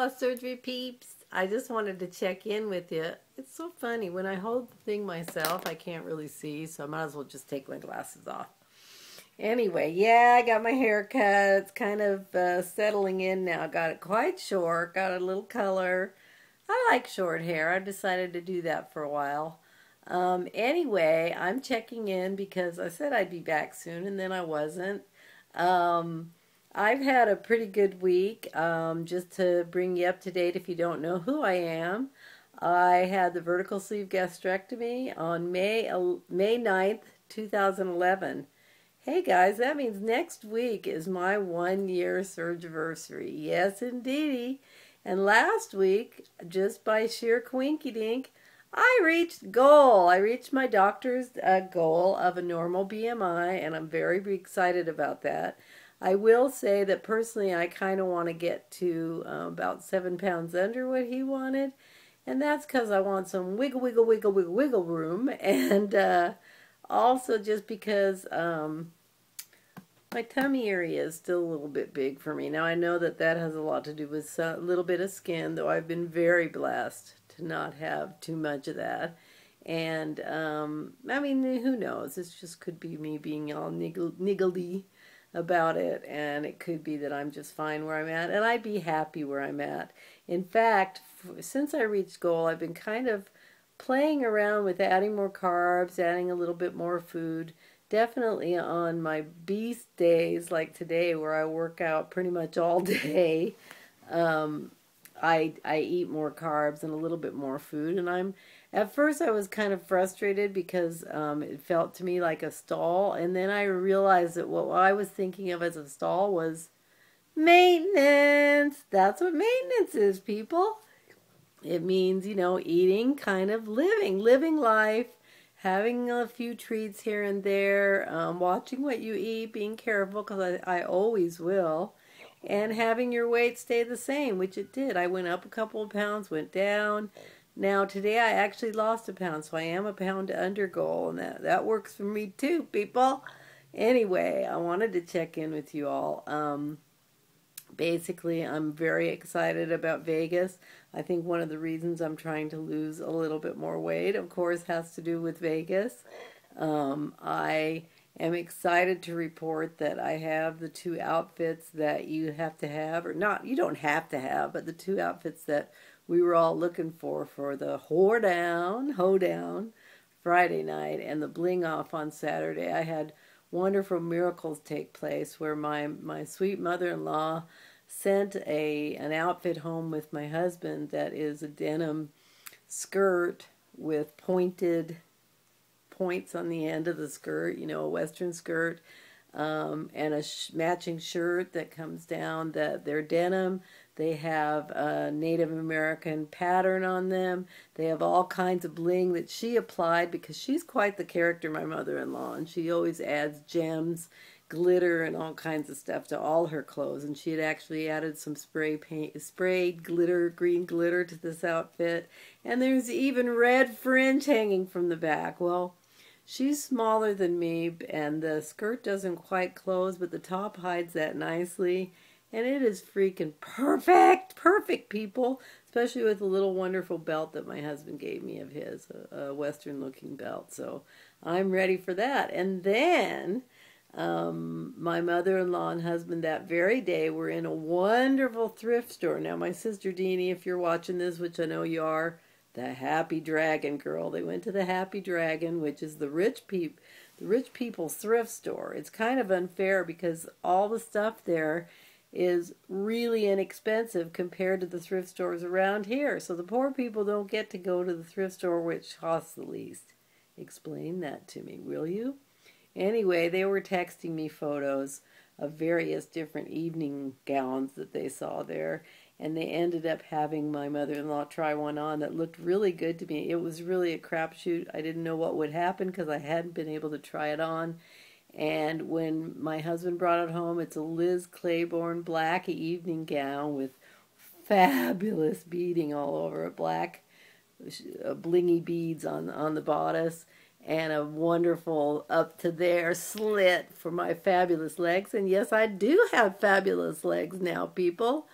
lost surgery peeps. I just wanted to check in with you. It's so funny. When I hold the thing myself, I can't really see, so I might as well just take my glasses off. Anyway, yeah, I got my hair cut. It's kind of settling in now. Got it quite short, got a little color. I like short hair. I've decided to do that for a while. Anyway, I'm checking in because I said I'd be back soon, and then I wasn't. Um, I've had a pretty good week. Just to bring you up to date if you don't know who I am, I had the vertical sleeve gastrectomy on May 9th, 2011. Hey guys, that means next week is my 1 year surgiversary. Yes, indeedy. And last week, just by sheer coinkydink, I reached goal. I reached my doctor's goal of a normal BMI, and I'm very excited about that. I will say that personally, I kind of want to get to about 7 pounds under what he wanted, and that's because I want some wiggle, wiggle, wiggle, wiggle, wiggle room, and also just because my tummy area is still a little bit big for me. Now, I know that that has a lot to do with a little bit of skin, though I've been very blessed to not have too much of that. And, I mean, who knows? This just could be me being all niggledy about it, and it could be that I'm just fine where I'm at, and I'd be happy where I'm at. In fact, since I reached goal, I've been kind of playing around with adding more carbs, adding a little bit more food. Definitely on my beast days, like today, where I work out pretty much all day, I eat more carbs and a little bit more food. And at first I was kind of frustrated because it felt to me like a stall. And then I realized that what I was thinking of as a stall was maintenance. That's what maintenance is, people. It means, you know, eating, kind of living life. Having a few treats here and there, watching what you eat, being careful, because I always will, and having your weight stay the same, which it did. I went up a couple of pounds, went down. Now, today I actually lost a pound, so I am a pound under goal, and that works for me too, people. Anyway, I wanted to check in with you all. Basically, I'm very excited about Vegas. I think one of the reasons I'm trying to lose a little bit more weight, of course, has to do with Vegas. I am excited to report that I have the 2 outfits that you have to have, or not, you don't have to have, but the 2 outfits that we were all looking for the hoedown Friday night and the bling off on Saturday. I had wonderful miracles take place where my sweet mother-in-law sent an outfit home with my husband that is a denim skirt with pointed points on the end of the skirt, you know, a western skirt, and a matching shirt that comes down. They're denim. They have a Native American pattern on them. They have all kinds of bling that she applied because she's quite the character, my mother-in-law, and she always adds gems, glitter, and all kinds of stuff to all her clothes. And she had actually added some sprayed glitter, green glitter to this outfit. And there's even red fringe hanging from the back. Well, she's smaller than me, and the skirt doesn't quite close, but the top hides that nicely. And it is freaking perfect. Perfect, people. Especially with a little wonderful belt that my husband gave me of his, a Western-looking belt. So I'm ready for that. And then my mother-in-law and husband that very day were in a wonderful thrift store. Now, my sister Deanie, if you're watching this, which I know you are, the Happy Dragon girl. They went to the Happy Dragon, which is the rich people's thrift store. It's kind of unfair because all the stuff there is really inexpensive compared to the thrift stores around here. So the poor people don't get to go to the thrift store which costs the least. Explain that to me, will you? Anyway, they were texting me photos of various different evening gowns that they saw there, and they ended up having my mother-in-law try one on that looked really good to me. It was really a crapshoot. I didn't know what would happen because I hadn't been able to try it on. And when my husband brought it home, it's a Liz Claiborne black evening gown with fabulous beading all over it, black blingy beads on the bodice, and a wonderful up to there slit for my fabulous legs. And yes, I do have fabulous legs now, people.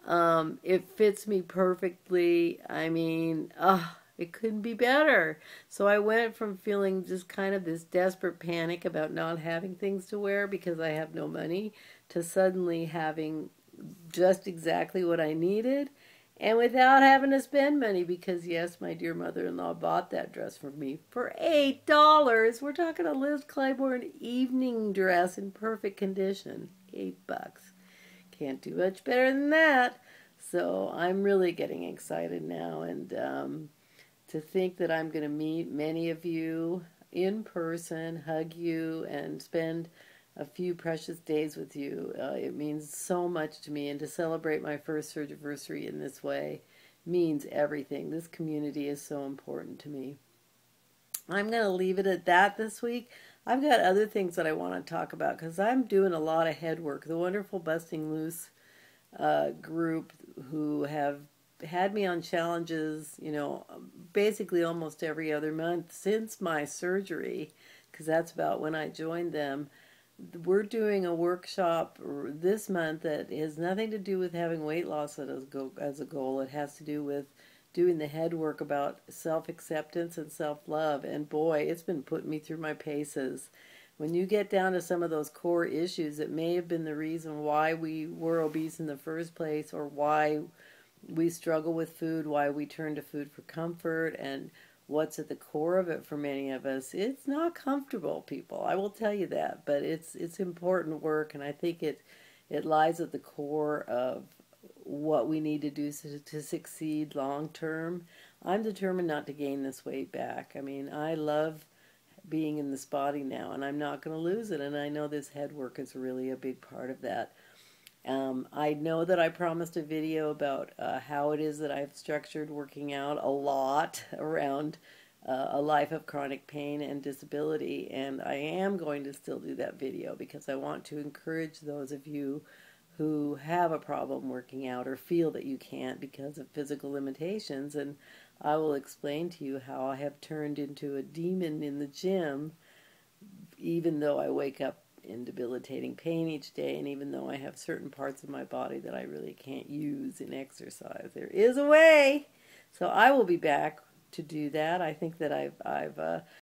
It fits me perfectly. I mean, it couldn't be better. So I went from feeling just kind of this desperate panic about not having things to wear because I have no money to suddenly having just exactly what I needed and without having to spend money because, yes, my dear mother-in-law bought that dress for me for $8. We're talking a Liz Claiborne evening dress in perfect condition. $8. Can't do much better than that. So I'm really getting excited now, and to think that I'm going to meet many of you in person, hug you, and spend a few precious days with you. It means so much to me, and to celebrate my first surgiversary in this way means everything. This community is so important to me. I'm going to leave it at that this week. I've got other things that I want to talk about because I'm doing a lot of head work. The wonderful Busting Loose group who have had me on challenges, basically almost every other month since my surgery, because that's about when I joined them. We're doing a workshop this month that has nothing to do with having weight loss as a goal. It has to do with doing the head work about self-acceptance and self-love. And boy, it's been putting me through my paces. When you get down to some of those core issues that may have been the reason why we were obese in the first place, or why we struggle with food, why we turn to food for comfort, and what's at the core of it for many of us, it's not comfortable, people. I will tell you that, but it's important work, and I think it lies at the core of what we need to do to succeed long term. I'm determined not to gain this weight back. I mean, I love being in this body now, and I'm not going to lose it, and I know this head work is really a big part of that. I know that I promised a video about how it is that I've structured working out a lot around a life of chronic pain and disability, and I am going to still do that video because I want to encourage those of you who have a problem working out or feel that you can't because of physical limitations, and I will explain to you how I have turned into a demon in the gym, even though I wake up in debilitating pain each day, and even though I have certain parts of my body that I really can't use in exercise. There is a way. So I will be back to do that. I think that I've